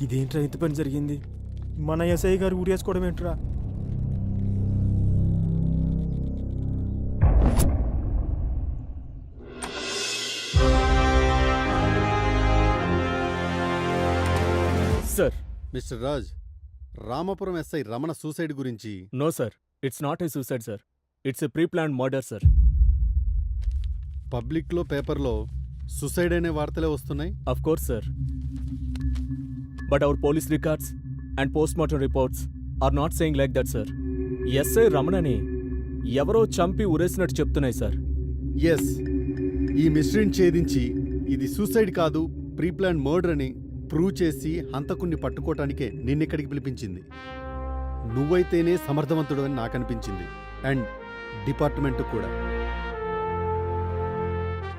ఇదేంట్రా ఇంత పని జరిగింది? మన ఎస్ఐ గారు ఊరేసుకోవడం ఏంట్రా? Sir, mister Raj, Ramapuram SI Ramana suicide గురించి no sir, it's not a suicide sir, it's a pre planned murder sir. పబ్లిక్లో పేపర్లో సూసైడ్ అనే వార్తలే వస్తున్నాయి. Of course sir, but our police records and post mortem reports are not saying like that sir. SI రమణని ఎవరో చంపి ఉరేసినట్టు చెప్తున్నాయి sir. Yes, ఈ మిస్టరీని ఛేదించి ఇది సూసైడ్ కాదు ప్రీ ప్లాన్ మర్డర్ అని ప్రూవ్ చేసి హంతకుణ్ణి పట్టుకోవటానికే నిన్నిక్కడికి పిలిపించింది. నువ్వైతేనే సమర్థవంతుడు అని నాకు అనిపించింది, అండ్ డిపార్ట్మెంట్ కూడా.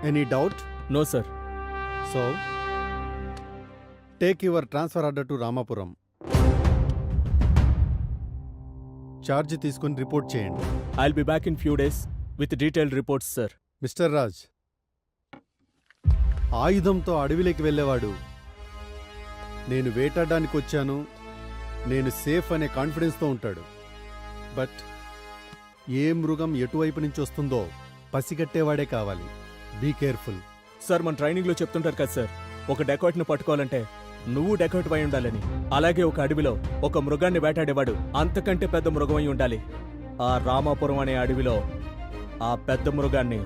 Any doubt? No sir. So take your transfer order to Ramapuram. Charge తీసుకుని రిపోర్ట్ చేయండి. I will be back in few days with detailed reports sir. Mister Raj, ఆయుధంతో అడవిలోకి వెళ్ళేవాడు నేను వేటాడడానికి వచ్చాను, నేను సేఫ్ అనే కాన్ఫిడెన్స్తో ఉంటాడు. బట్ ఏ మృగం ఎటువైపు నుంచి వస్తుందో పసిగట్టేవాడే కావాలి. Be careful. సార్, మన ట్రైనింగ్లో చెప్తుంటారు కదా సార్, ఒక డెకాయిట్ను పట్టుకోవాలంటే నువ్వు డెకాయిట్ అయి ఉండాలని. అలాగే ఒక అడవిలో ఒక మృగాన్ని వేటాడేవాడు అంతకంటే పెద్ద మృగం అయి ఉండాలి. ఆ రామాపురం అనే అడవిలో ఆ పెద్ద మృగాన్ని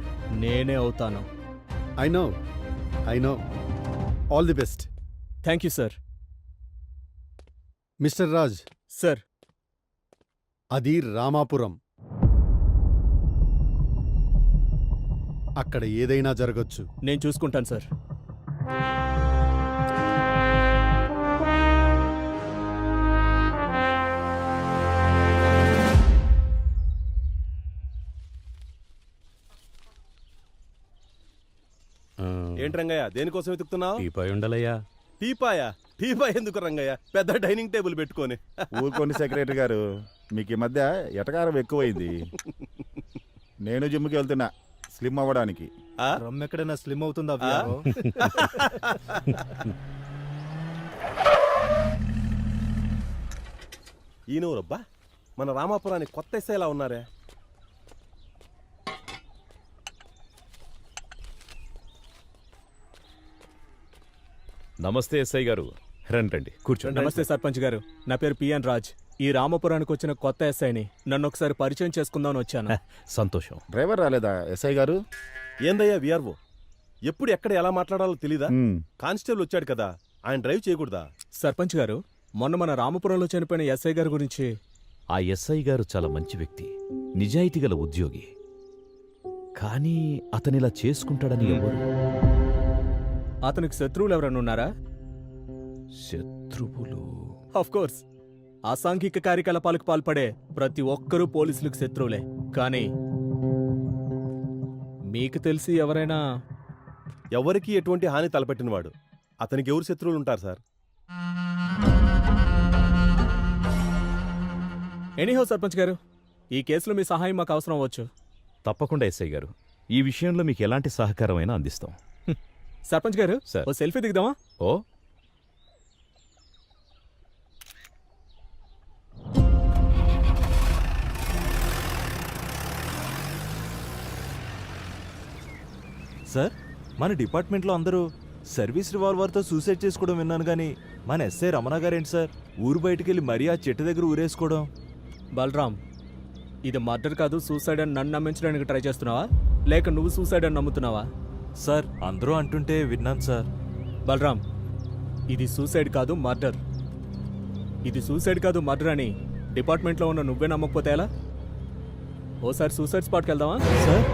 నేనే అవుతాను. I know. All the best. Thank you sir. Mister Raj, sir, అది రామాపురం. అక్కడ ఏదైనా జరగచ్చు. నేను చూసుకుంటాను సార్. ఏంటి రంగయ్య, దేనికోసం వెతుకుతున్నావు? టీపాయ్ ఉండలయ్యా. టీపాయ్ ఎందుకు రంగయ్య? పెద్ద డైనింగ్ టేబుల్ పెట్టుకొని. ఊరుకోండి సెక్రటరీ గారు, మీకు ఈ మధ్య ఎటకారం ఎక్కువైంది. నేను జిమ్కి వెళ్తున్నా స్లిమ్ అవ్వడానికి. రమ్ ఎక్కడైనా స్లిమ్ అవుతుందా? ఈయనవరబ్బా, మన రామాపురానికి కొత్త ఎస్ఐ ఎలా ఉన్నారే? నమస్తే ఎస్ఐ గారు, రండి కూర్చోండి. నమస్తే సర్పంచ్ గారు, నా పేరు పిఎన్ రాజ్. ఈ రామపురానికి వచ్చిన కొత్త ఎస్ఐని. నన్ను ఒకసారి పరిచయం చేసుకుందామని వచ్చాను. సంతోషం. డ్రైవర్ రాలేదా ఎస్ఐ గారు? ఏందయ్యా విఆర్ఓ, ఎప్పుడు ఎక్కడ ఎలా మాట్లాడాలో తెలీదా? కానిస్టేబుల్ వచ్చాడు కదా, ఆయన డ్రైవ్ చేయకూడదా? సర్పంచ్ గారు, మొన్న మన రామపురంలో చనిపోయిన ఎస్ఐ గారి గురించి. ఆ ఎస్ఐ గారు చాలా మంచి వ్యక్తి, నిజాయితీగల ఉద్యోగి. కానీ అతనిలా చేసుకుంటాడని ఎవరు? అతనికి శత్రువులు ఎవరన్నా ఉన్నారా? శత్రువులు? ఆఫ్ కోర్స్, అసాంఘిక కార్యకలాపాలకు పాల్పడే ప్రతి ఒక్కరూ పోలీసులకు శత్రువులే. కానీ మీకు తెలిసి ఎవరైనా? ఎవరికి ఎటువంటి హాని తలపెట్టినవాడు అతనికి ఎవరు శత్రువులు ఉంటారు సార్? ఎనీహో సర్పంచ్ గారు, ఈ కేసులో మీ సహాయం మాకు అవసరం అవ్వచ్చు. తప్పకుండా ఎస్ఐ గారు, ఈ విషయంలో మీకు ఎలాంటి సహకారమైనా అందిస్తాం. సర్పంచ్ గారు, సార్, ఓ సెల్ఫీ దిగుదామా? ఓ సార్, మన డిపార్ట్మెంట్లో అందరూ సర్వీస్ రివాల్వర్తో సూసైడ్ చేసుకోవడం విన్నాను, కానీ మన ఎస్ఐ రమణ గారేంటి సార్ ఊరు బయటకెళ్ళి మరీ ఆ చెట్టు దగ్గర ఊరేసుకోవడం? బలరామ్, ఇది మర్డర్ కాదు సూసైడ్ అని నన్ను నమ్మించడానికి ట్రై చేస్తున్నావా, లేక నువ్వు సూసైడ్ అని నమ్ముతున్నావా? సార్, అందరూ అంటుంటే విన్నాను సార్. బలరామ్, ఇది సూసైడ్ కాదు మర్డర్. ఇది సూసైడ్ కాదు మర్డర్ అని డిపార్ట్మెంట్లో ఉన్న నువ్వే నమ్మకపోతే ఎలా? ఓసారి సూసైడ్ స్పాట్కి వెళ్దామా? సార్,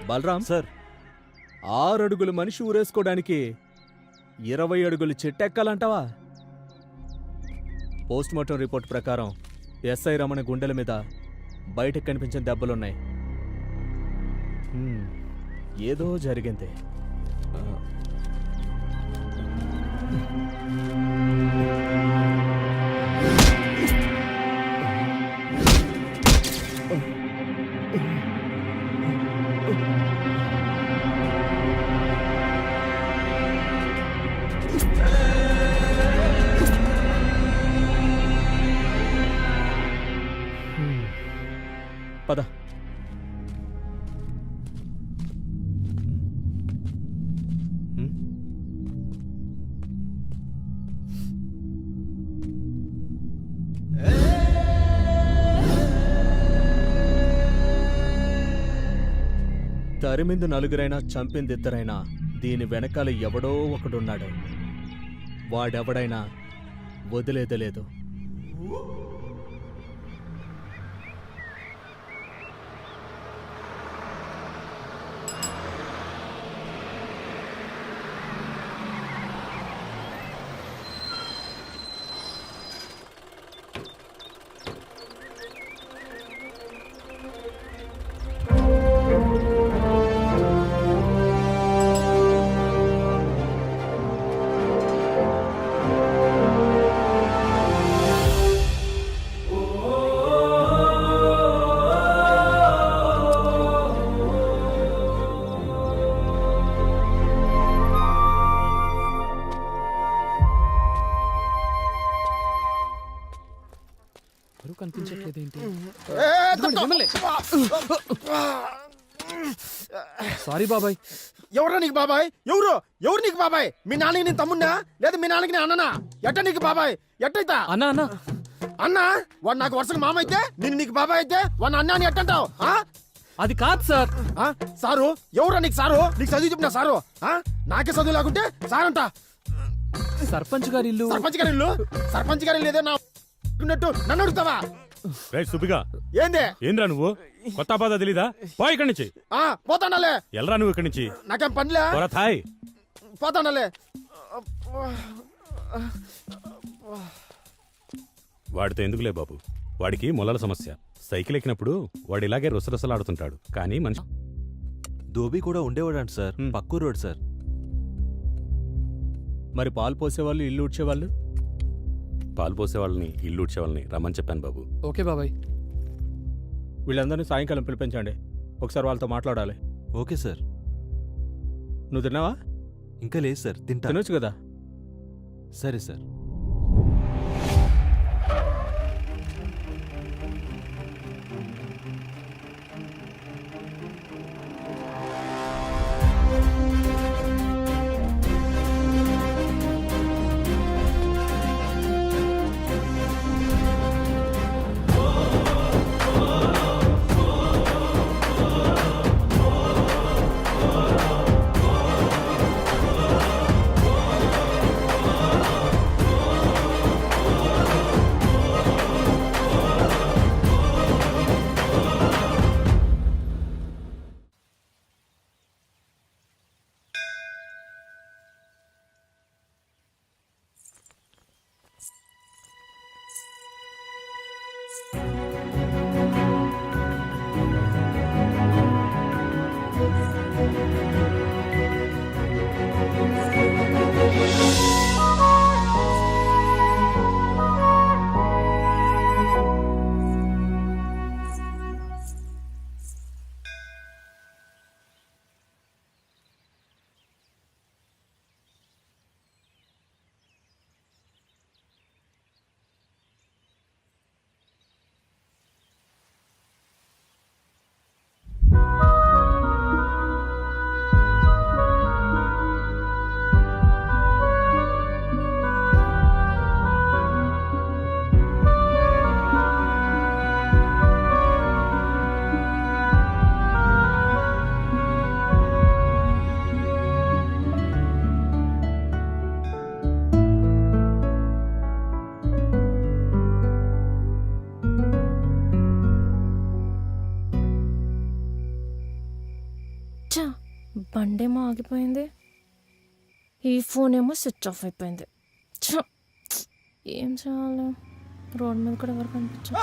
బలరామ్ సార్, 6 అడుగుల మనిషి ఊరేసుకోవడానికి 20 అడుగులు చెట్టెక్కాలంటావా? పోస్ట్ మార్టం రిపోర్ట్ ప్రకారం ఎస్ఐ రమణ గుండెల మీద బయటకు కనిపించిన దెబ్బలున్నాయి. ఏదో జరిగింది. పద. తరిమింది నలుగురైనా చంపింది ఇద్దరైనా దీని వెనకాల ఎవడో ఒకడున్నాడు. వాడెవడైనా వదిలేదలేదు. సారీ బాబాయ్. ఎవరా నీకు బాబాయ్? ఎవరు నీకు బాబాయ్? మీ నాన్నకి నేను తమ్మున్నా లేదా మీ నాన్నకి నేను అన్ననా? ఎట్ట నీకు బాబాయ్? ఎట్టయితా అన్నా అన్నా అన్నా? వాడు నాకు వరుసగా మామ అయితే నేను నీకు బాబాయ్ అయితే వాడిని అన్నా అని ఎట్టంటావు? అది కాదు సార్. సారు ఎవరా నీకు? సారు నీకు చదువు చెప్పిన సారు? నాకే చదువు లేకుంటే సారంట. సర్పంచ్ గారి ఇల్లు. సర్పంచ్ గారి లేదో నా ఉన్నట్టు నన్ను అడుగుతావా? సుబ్బిగా ఏంది? ఏంద్రా నువ్వు? కొత్త బాధ తెలీదా? పో ఇక్కడి నుంచి. పోతానలే. ఎల్రా నువ్వు ఇక్కడి నుంచి. నాకేం పనిలే. థాయ్ పోతానలే. వాడితో ఎందుకులే బాబు, వాడికి మొలల సమస్య. సైకిల్ ఎక్కినప్పుడు వాడు ఇలాగే రుసరుసలాడుతుంటాడు. కానీ మనిషి ధోబీ కూడా ఉండేవాడంట సార్, పక్కూ రోడ్ సార్. మరి పాలు పోసేవాళ్ళు, ఇల్లు ఊడ్చేవాళ్ళు? పాలు పోసే వాళ్ళని, ఇల్లు ఊడ్చే వాళ్ళని రమ్మని చెప్పాను బాబు. ఓకే బాబాయ్. వీళ్ళందరినీ సాయంకాలం పిలిపించండి. ఒకసారి వాళ్ళతో మాట్లాడాలి. Okay sir. నువ్వు తిన్నావా? ఇంకా లేదు సార్, తినొచ్చు కదా. సరే సార్. బండేమో ఆగిపోయింది, ఈ ఫోన్ ఏమో స్విచ్ ఆఫ్ అయిపోయింది. ఏం చేయాలి? రోడ్ మీద కూడా ఎవరు కనిపించారు?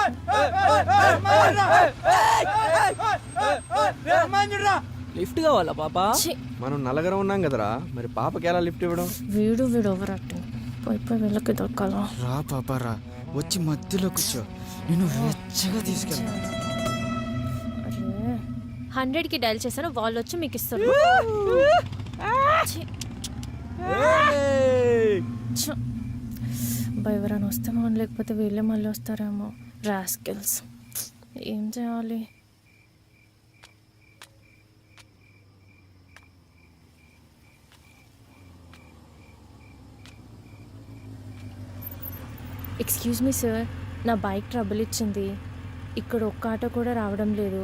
లిఫ్ట్ కావాలా పాపా? ఛీ, మనం నలుగురం ఉన్నాం కదరా, మరి పాపకి ఎలా లిఫ్ట్ ఇవ్వడం? వీడు ఓవర్ యాక్టింగ్. పోయి వీళ్ళకి దొరకాలా? రా పాపా రా, వచ్చి మధ్యలో కూర్చో, నేను వెచ్చగా తీసుకెళ్తా. అరే 100కి డైల్ చేశాను, వాళ్ళు వచ్చి మీకు ఇస్తారు. ఛీ. ఛ. ఎవరైనా వస్తేమో లేకపోతే వీళ్ళే మళ్ళీ వస్తారేమో. రాస్కిల్స్. ఏం చేయాలి? ఎక్స్క్యూజ్ మీ సార్, నా బైక్ ట్రబుల్ ఇచ్చింది. ఇక్కడ ఒక్క ఆటో కూడా రావడం లేదు.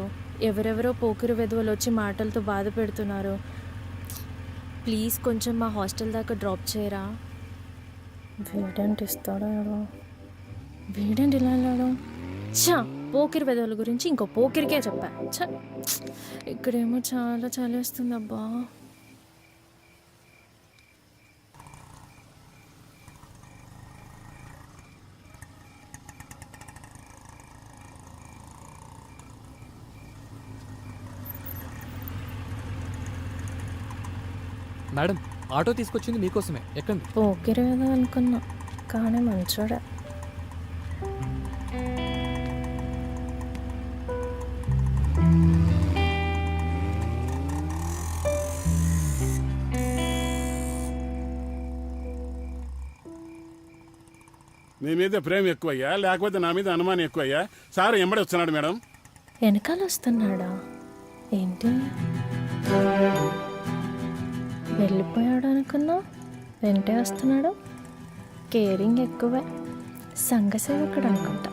ఎవరెవరో పోకిరి వెధవలు వచ్చి మాటలతో బాధ పెడుతున్నారు. ప్లీజ్ కొంచెం మా హాస్టల్ దాకా డ్రాప్ చేయరా? వీడేంటి ఇస్తాడో ఎవరో. వీడేంటి ఇలా వెళ్ళాడు? ఛా, పోకిరి వెధవల గురించి ఇంకో పోకిరికే చెప్పా. ఛ, ఇక్కడేమో చాలా చలేస్తుంది అబ్బా. మేడం, ఆటో తీసుకొచ్చింది మీకోసమే, ఎక్కండి. పోకిరి వెధవ అనుకున్నా, కానీ మంచోడే. నీ మీద ప్రేమ ఎక్కువయ్యా, లేకపోతే నా మీద అనుమానం ఎక్కువయ్యా? సార్ ఎంబడి వస్తున్నాడు మేడం. వెనకాల వస్తున్నాడా ఏంటి? వెళ్ళిపోయాడు అనుకున్నా, వెంటే వస్తున్నాడు. కేరింగ్ ఎక్కువే, సంఘసేవకుడు అనుకుంటా.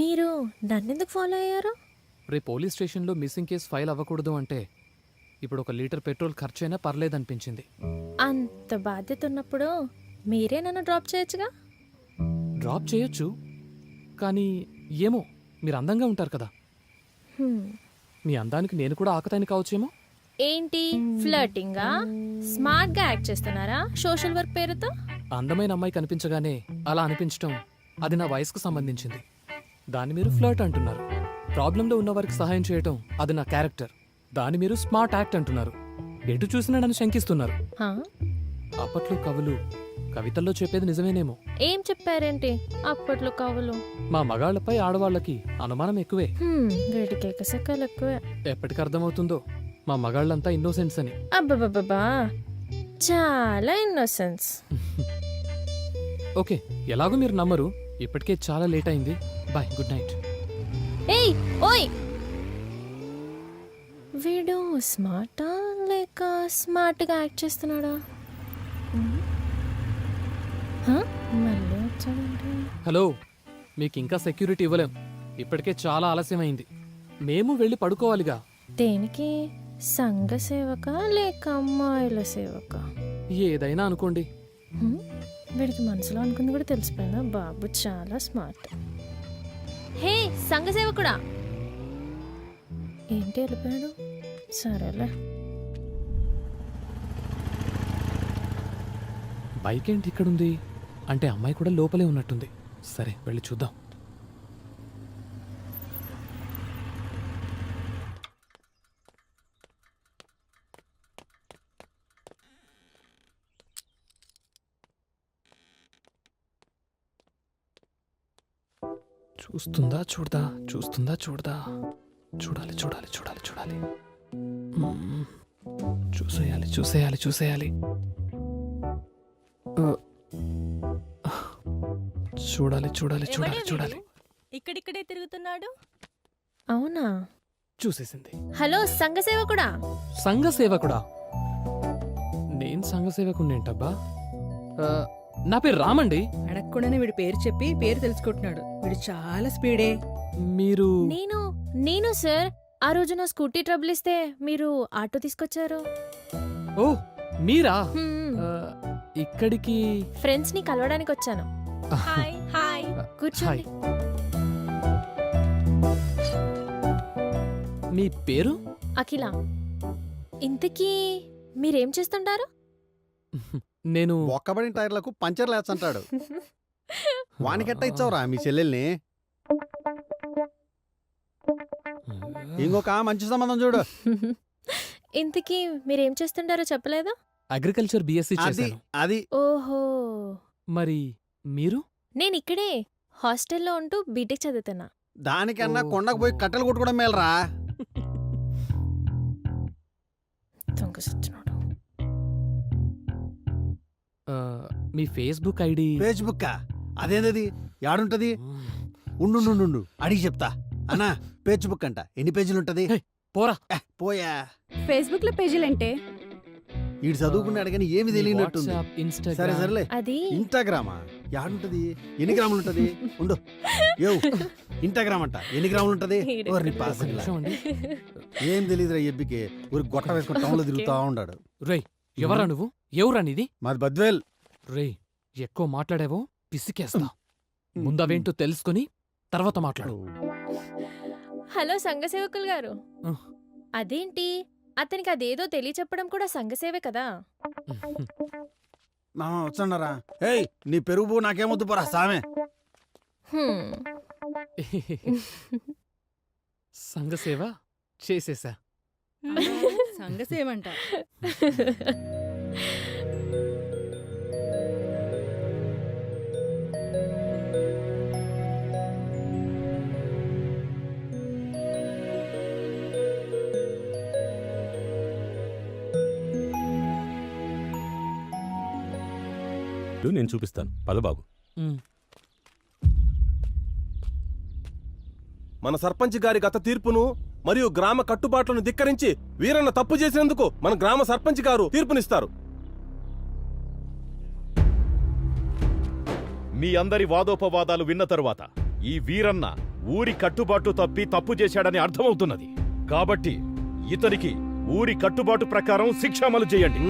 మీరు నన్నెందుకు ఫాలో అయ్యారు? రేపు పోలీస్ స్టేషన్లో మిస్సింగ్ కేసు ఫైల్ అవ్వకూడదు అంటే ఇప్పుడు 1 లీటర్ పెట్రోల్ ఖర్చైనా పర్లేదనిపించింది. అంత బాధ్యత ఉన్నప్పుడు మీరే నన్ను డ్రాప్ చేయొచ్చుగా. డ్రాప్ చేయొచ్చు, కానీ ఏమో, మీరు అందంగా ఉంటారు కదా. మీ అందానికి నేను కూడా ఆకతాయిని కావచ్చేమో. ఏంటి ఫ్లర్టింగా? స్మార్ట్గా యాక్ట్ చేస్తున్నారా సోషల్ వర్క్ పేరుతో? అందమైన అమ్మాయి కనిపించగానే అలా అనిపించటం అది నా వయసుకు సంబంధించింది. దాన్ని మీరు ఫ్లర్ట్ అంటున్నారు. ప్రాబ్లంలో ఉన్న వారికి సహాయం చేయటం అది నా క్యారెక్టర్. దాన్ని మీరు స్మార్ట్ యాక్ట్ అంటున్నారు. ఎటు చూసినా నన్ను శంకిస్తున్నారు. హా? అప్పట్లో కవులు కవితల్లో చెప్పేది నిజమేనేమో. ఏం చెప్పారేంటి అప్పట్లో కవులు? మా మగాళ్లపై ఆడవాళ్ళకి అనుమానం ఎక్కువే. వీడికి ఎకసెక్కలు ఎక్కువే. ఎప్పటికి అర్థమవుతుందో మా మగాళ్ళంతా ఇన్నోసెంట్స్ అని. అబ్బబ్బబ్బా, చాలా ఇన్నోసెన్స్. ఓకే, ఎలాగో మీరు నమ్మరు. ఇప్పటికే చాలా లేట్ అయింది. Bye, good night. ఏయ్ ఓయ్, వీడు స్మార్టా లేక స్మార్ట్గా యాక్ట్ చేస్తున్నాడా? మళ్ళీ వచ్చాడంటే. హలో, మీకు ఇంకా సెక్యూరిటీ ఇవ్వలేం. ఇప్పటికే చాలా ఆలస్యమైంది. మేము వెళ్ళి పడుకోవాలిగా. దేనికి? సంఘ సేవక లేక అమ్మాయిల సేవక? ఏదైనా అనుకోండి. వీడికి మనసులో అనుకుంది కూడా తెలిసిపోయిందా? బాబు చాలా స్మార్ట్. హే సంఘ సేవకుడా, ఏంటి వెళ్ళిపోయాడు? సరేలే. బైక్ ఏంటి ఇక్కడుంది? అంటే అమ్మాయి కూడా లోపలే ఉన్నట్టుంది. సరే, వెళ్ళి చూద్దాం. చూస్తుందా చూడదా, చూస్తుందా చూడదా, చూడాలి చూడాలి చూడాలి చూడాలి. చూసేయాలి చూసేయాలి చూసేయాలి. చూడాలి చూడాలి చూడాలి చూడాలి. ఇక్కడిక్కడే తిరుగుతున్నాడు. అవునా? చూసేసింది. హలో సంఘ సేవకుడా. సంఘ సేవకుడా? నేను సంఘ సేవకుడిని ఏంటబ్బా? నా పేరు రామండి. అడగకుండానే వీడి పేరు చెప్పి పేరు తెలుసుకుంటున్నాడు. వీడు చాలా స్పీడే. మీరు? నేను సార్ ఆ రోజు నా స్కూటీ ట్రబుల్ ఇస్తే మీరు ఆటో తీసుకొచ్చారు. ఓ మీరా? హ్మ్. ఇక్కడికి ఫ్రెండ్స్ ని కలవడానికి వచ్చాను. హాయ్ హాయ్ కూర్చోండి. మీ పేరు? అఖిల. ఇంతకీ మీరేం చేస్తుంటారు? నేను ఒక్కబడిన టైర్లకు పంచర్ లేచంటాడు. వానికెట్ట ఇచ్చావురా మీ చెల్లెల్ని? ఇంకొక మంచి సంబంధం చూడు. ఇంతకీ మీరేం చేస్తుంటారో చెప్పలేదా? అగ్రికల్చర్ బిఎస్సి అది చేశాను. అది ఓహో, మరి మీరు? నేను ఇక్కడే హాస్టల్లో ఉంటూ బీటెక్ చదువుతున్నా. దానికన్నా కొండకు పోయి కట్టెలు కొట్టుకోవడం మేలరా. దొంగ సచ్చినోడు. ఆ, మీ ఫేస్బుక్ ఐడి? ఫేస్బుక్ అదేందది? యాడుంటది? ఉండు అడిగి చెప్తా. అన్నా ఫేస్బుక్ అంట ఎన్ని పేజీలుంటది? పోరా. పోయా. ఫేస్బుక్ లో పేజీలంటే ఈడు చదువుకున్నాడు కానీ ఏమి తెలియనట్టుంది. వాట్సాప్, సరే ఇన్స్టాగ్రామ్. సరేలే. అది ఇన్స్టాగ్రామా? యాడుంటది? ఎన్ని గ్రాములు ఉంటది? ఉండు యో ఇన్స్టాగ్రామ్ అంట ఎన్ని గ్రాములు ఉంటది? ఓర్ని పాస్ ఒక నిమిషం అండి. ఏం తెలియదురా ఎబ్బికి. ఊరికి గొట్ట వేసుకుని టౌన్ లో తిరుగుతా ఉన్నాడు. రేయ్, ఎవరా నువ్వు? ఎవరా నీది? మాది బద్వేల్. రేయ్, ఎక్కువ మాట్లాడావో పిసికేస్తా. ముందవేంటో తెలుసుకొని తర్వాత మాట్లాడు. హలో సంఘసేవకులు గారు. ఆ. అదేంటి అతనికి అదేదో తెలియచెప్పడం కూడా సంఘసేవే కదా. మామ వచ్చన్నారా? ఏయ్ నీ పెరుగు నాకేమొద్దు పోరా సామె. హ్మ్. సంఘసేవ చేసేసా. సంగసేమంట. నేను చూపిస్తాను పదబాబు. ఉమ్. మన సర్పంచ్ గారి గత తీర్పును మరియు గ్రామ కట్టుబాట్లను ధిక్కరించి వీరన్న తప్పు చేసినందుకు మన గ్రామ సర్పంచ్ గారు తీర్పునిస్తారు. మీ అందరి వాదోపవాదాలు విన్న తరువాత ఈ వీరన్న ఊరి కట్టుబాటు తప్పి తప్పు చేశాడని అర్థమవుతున్నది. కాబట్టి ఇతనికి ఊరి కట్టుబాటు ప్రకారం శిక్ష అమలు చేయండి.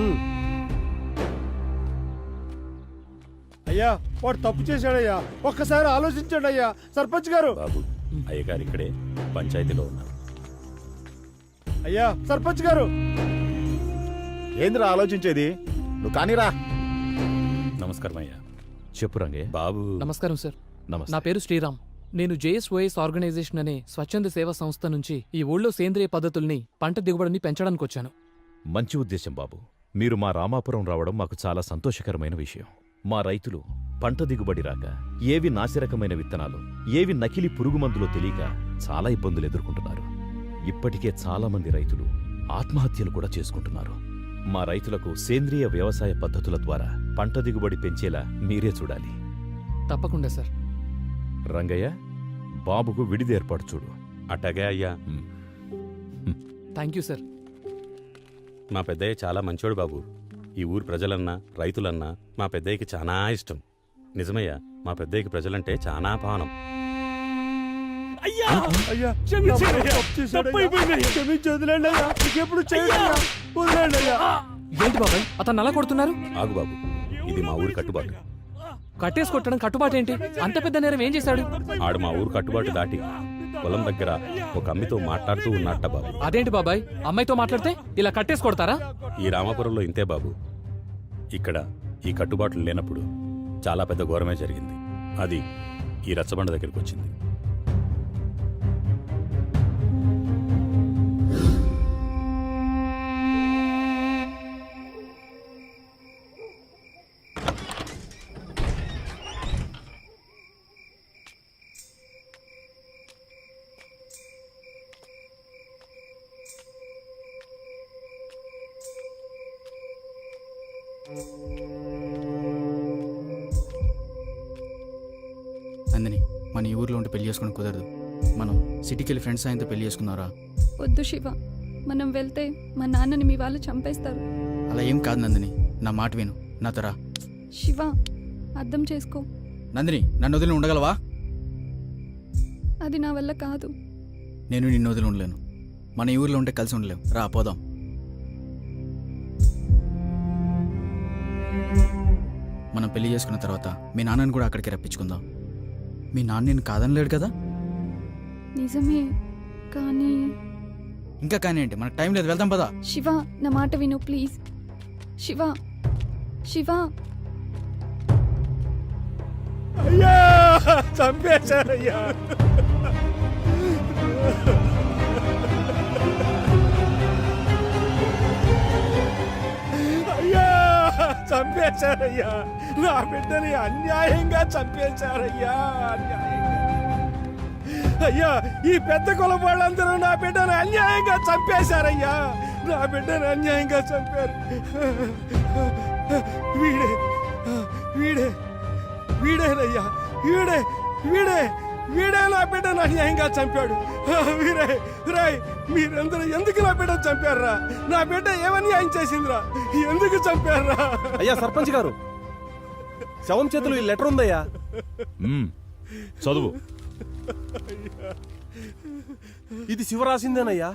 అయ్యా వాడు తప్పు చేశాడయ్యా, ఒక్కసారి ఆలోచించండి అయ్యా సర్పంచ్ గారు. బాబు, అయ్యగారు ఇక్కడే పంచాయతీలో ఉన్నారు. అయ్యా సర్పంచ్ గారు. ఏందిరా ఆలోచించేది? నువ్వు కానీరా. నమస్కారం అయ్యా. చెప్పు రంగయ్య. బాబు నమస్కారం సార్. నమస్తే. నా పేరు శ్రీరామ్. నేను జేఎస్ఓఎస్ ఆర్గనైజేషన్ అనే స్వచ్ఛంద సేవా సంస్థ నుంచి ఈ ఊళ్ళో సేంద్రియ పద్ధతుల్ని, పంట దిగుబడిని పెంచడానికి వచ్చాను. మంచి ఉద్దేశం బాబు. మీరు మా రామాపురం రావడం మాకు చాలా సంతోషకరమైన విషయం. మా రైతులు పంట దిగుబడి రాక ఏవి నాసిరకమైన విత్తనాలు, ఏవి నకిలీ పురుగుమందులో తెలియక చాలా ఇబ్బందులు ఎదుర్కొంటున్నారు. ఇప్పటికే చాలా మంది రైతులు ఆత్మహత్యలు కూడా చేసుకుంటున్నారు. మా రైతులకు సేంద్రియ వ్యవసాయ పద్ధతుల ద్వారా పంట దిగుబడి పెంచేలా మీరే చూడాలి. తప్పకుండా సార్. రంగయ్య, బాబుకు విడిది ఏర్పాటు చూడు. అట్టగే అయ్యా. Thank you sir. మా పెద్దయ్య చాలా మంచోడు బాబు. ఈ ఊరు ప్రజలన్నా రైతులన్నా మా పెద్దయ్యకి చాలా ఇష్టం. నిజమయ్యా, మా పెద్దయ్యకి ప్రజలంటే చాలా పానం. అయ్యా ఏంటి బాబాయ్ అతను అలా కొడుతున్నారు? ఆగు బాబు, ఇది మా ఊరి కట్టుబాటు. కట్టేసి కొట్టడం కట్టుబాటు ఏంటి? అంత పెద్ద నేరం ఏం చేశాడు? ఆడు మా ఊరు కట్టుబాటు దాటి పొలం దగ్గర ఒక అమ్మితో మాట్లాడుతూ ఉన్నట్ట బాబు. అదేంటి బాబాయ్, అమ్మాయితో మాట్లాడితే ఇలా కట్టేసి కొడతారా? ఈ రామాపురంలో ఇంతే బాబు. ఇక్కడ ఈ కట్టుబాట్లు లేనప్పుడు చాలా పెద్ద ఘోరమే జరిగింది. అది ఈ రచ్చబండ దగ్గరికి వచ్చింది. నందిని, మన ఈ ఊర్లో ఉండి పెళ్లి చేసుకుని కుదరదు. మనం సిటీకి వెళ్ళి ఫ్రెండ్స్ ఆయనతో పెళ్లి చేసుకున్నారా? వద్దు శివ, మనం వెళ్తే మా నాన్నని మీ వాళ్ళు చంపేస్తారు. అలా ఏం కాదు నందిని, నా మాట విను, నాతో రా. శివ, అర్థం చేసుకో. నందిని, నన్ను వదిలి ఉండగలవా? అది నా వల్ల కాదు. నేను నిన్ను వదిలి ఉండలేను. మన ఈ ఊర్లో ఉంటే కలిసి ఉండలేం. రా పోదాం. మనం పెళ్లి చేసుకున్న తర్వాత మీ నాన్నని కూడా అక్కడికి రప్పించుకుందాం. మీ నాన్న నేను కాదనలేడు కదా. నిజమే, కానీ ఇంకా కానీ ఏంటి, మనకు టైం లేదు, వెళ్దాం పదా. శివ, నా మాట విను ప్లీజ్. శివ, శివ, అయ్యా చంపేశారయ్యా. అయ్యా చంపేశారయ్యా, నా బిడ్డని అన్యాయంగా చంపేశారయ్యా, అన్యాయంగా. అయ్యా ఈ పెద్ద కులం వాళ్ళందరూ నా బిడ్డను అన్యాయంగా చంపేశారయ్యా, నా బిడ్డను అన్యాయంగా చంపారు. వీడే వీడే వీడేనయ్యా, వీడే వీడే వీడే నా బిడ్డను అన్యాయంగా చంపాడు. వీరే రాయ్, మీరందరూ ఎందుకు నా బిడ్డను చంపారా? నా బిడ్డ ఏమన్యాయం చేసిందిరా? ఎందుకు చంపారా? అయ్యా సర్పంచ్ గారు, శవం చేతులు ఈ లెటర్ ఉందయ్యా. చదువు. ఇది శివ రాసిందేనయ్యా.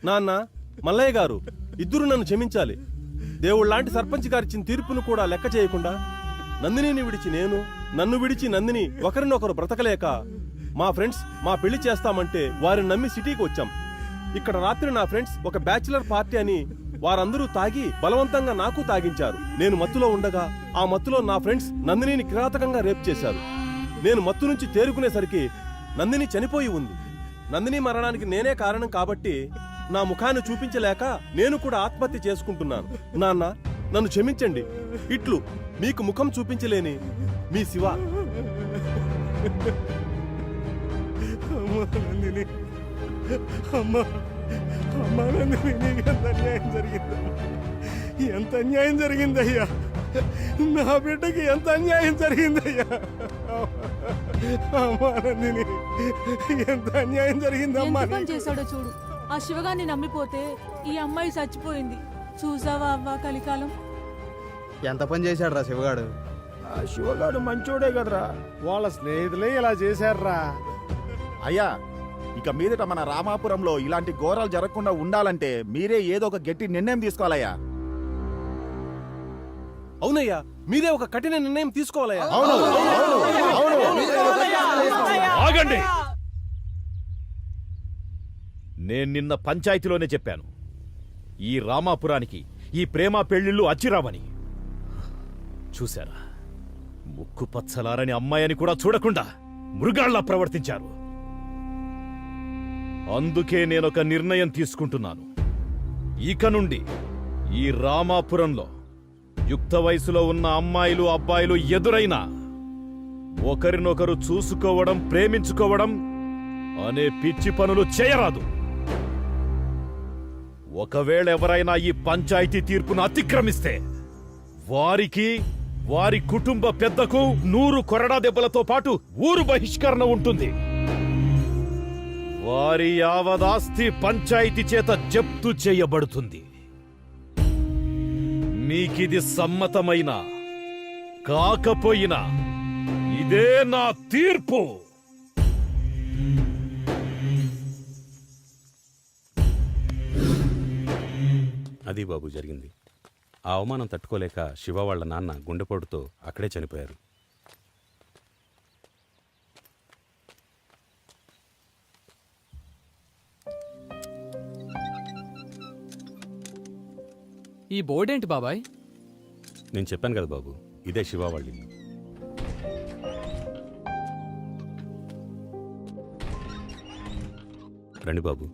నాన్న, మల్లయ్య గారు ఇద్దరు నన్ను క్షమించాలి. దేవుడు లాంటి సర్పంచ్ గారిచ్చిన తీర్పును కూడా లెక్క చేయకుండా నందినిని విడిచి నేను, నన్ను విడిచి నందిని ఒకరినొకరు బ్రతకలేక మా ఫ్రెండ్స్ మా పెళ్లి చేస్తామంటే వారిని నమ్మి సిటీకి వచ్చాం. ఇక్కడ రాత్రి నా ఫ్రెండ్స్ ఒక బ్యాచిలర్ పార్టీ అని వారందరూ తాగి బలవంతంగా నాకు తాగించారు. నేను మత్తులో ఉండగా ఆ మత్తులో నా ఫ్రెండ్స్ నందినిని కిరాతకంగా రేప్ చేశారు. నేను మత్తు నుంచి తేరుకునేసరికి నందిని చనిపోయి ఉంది. నందిని మరణానికి నేనే కారణం కాబట్టి నా ముఖాన్ని చూపించలేక నేను కూడా ఆత్మహత్య చేసుకుంటున్నాను. నాన్న, నన్ను క్షమించండి. ఇట్లు మీకు ముఖం చూపించలేని మీ శివ. నందిని, అమ్మా అమ్మా నందిని, నీకు ఎంత అన్యాయం జరిగిందమ్మా, ఎంత అన్యాయం జరిగిందయ్యా, నా బిడ్డకి ఎంత అన్యాయం జరిగిందయ్యా. అమ్మా నందిని, ఎంత అన్యాయం జరిగిందమ్మా. చేశాడో చూడు. ఆ శివగాన్ని నమ్మిపోతే ఈ అమ్మాయి చచ్చిపోయింది. చూసావా అవ్వ కలికాలం. ఎంత పని చేశాడు రా శివగాడు. ఆ శివగాడు మంచోడే కదరా, వాళ్ళ స్నేహితులే ఇలా చేశారా. అయ్యా, ఇక మీదట మన రామాపురంలో ఇలాంటి ఘోరాలు జరగకుండా ఉండాలంటే మీరే ఏదో ఒక గట్టి నిర్ణయం తీసుకోవాలయ్యా. అవునయ్యా, మీరే ఒక కఠిన నిర్ణయం తీసుకోవాలయ్యా. ఆగండి. నేను నిన్న పంచాయతీలోనే చెప్పాను, ఈ రామాపురానికి ఈ ప్రేమ పెళ్లిళ్ళు అచ్చిరావని. చూశారా, ముక్కు పచ్చలారని అమ్మాయిని కూడా చూడకుండా మృగాళ్లా ప్రవర్తించారు. అందుకే నేనొక నిర్ణయం తీసుకుంటున్నాను. ఇక నుండి ఈ రామాపురంలో యుక్త వయసులో ఉన్న అమ్మాయిలు అబ్బాయిలు ఎదురైనా ఒకరినొకరు చూసుకోవడం, ప్రేమించుకోవడం అనే పిచ్చి పనులు చేయరాదు. ఒకవేళ ఎవరైనా ఈ పంచాయతీ తీర్పును అతిక్రమిస్తే వారికి, వారి కుటుంబ పెద్దకు 100 కొరడా దెబ్బలతో పాటు ఊరు బహిష్కరణ ఉంటుంది. వారి యావదాస్తి పంచాయతీ చేత జప్తు చేయబడుతుంది. మీకిది సమ్మతమైనా కాకపోయినా ఇదే నా తీర్పు. అది బాబు జరిగింది. ఆ అవమానం తట్టుకోలేక శివ వాళ్ళ నాన్న గుండెపోటుతో అక్కడే చనిపోయారు. ఈ బోర్డు ఏంటి బాబాయ్? నేను చెప్పాను కదా బాబు, ఇదే శివ వాళ్ళ ఇల్లు. రండి బాబు.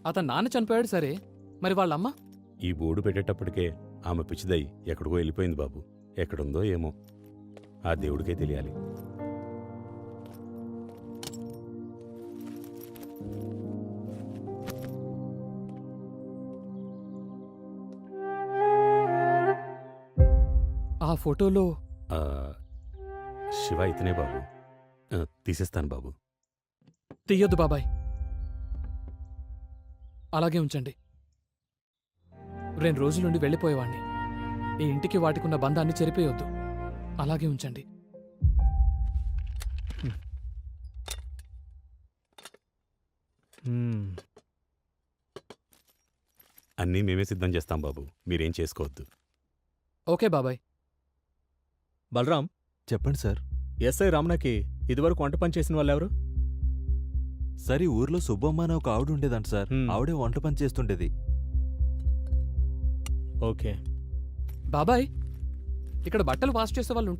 అతను నాన్న చనిపోయాడు సరే, మరి వాళ్ళమ్మ? ఈ బోర్డు పెట్టేటప్పటికే ఆమె పిచ్చిదై ఎక్కడికో వెళ్ళిపోయింది బాబు. ఎక్కడుందో ఏమో, ఆ దేవుడికే తెలియాలి. ఆ ఫోటోలో ఆ, శివ ఇతనే బాబు. తీసేస్తాను బాబు. తీయొద్దు బాబాయ్, అలాగే ఉంచండి. 2 రోజుల నుండి వెళ్ళిపోయేవాణ్ణి. ఈ ఇంటికి వాటికున్న బంధాన్ని చెరిపేయొద్దు. అలాగే ఉంచండి. అన్నీ మేమే సిద్ధం చేస్తాం బాబు, మీరేం చేసుకోవద్దు. ఓకే బాబాయ్. బలరాం, చెప్పండి సార్. ఎస్ఐ రమణకి ఇదివరకు వంట పని చేసిన వాళ్ళెవరు? సార్ ఈ ఊర్లో సుబ్బమ్మ అనే ఒక ఆవిడ ఉండేదంట సార్. ఆవిడే వంట పని చేస్తుండేది. ఓకే. బాబాయ్, ఇక్కడ బట్టలు వాష్ చేసే వాళ్ళు ఉంటారా?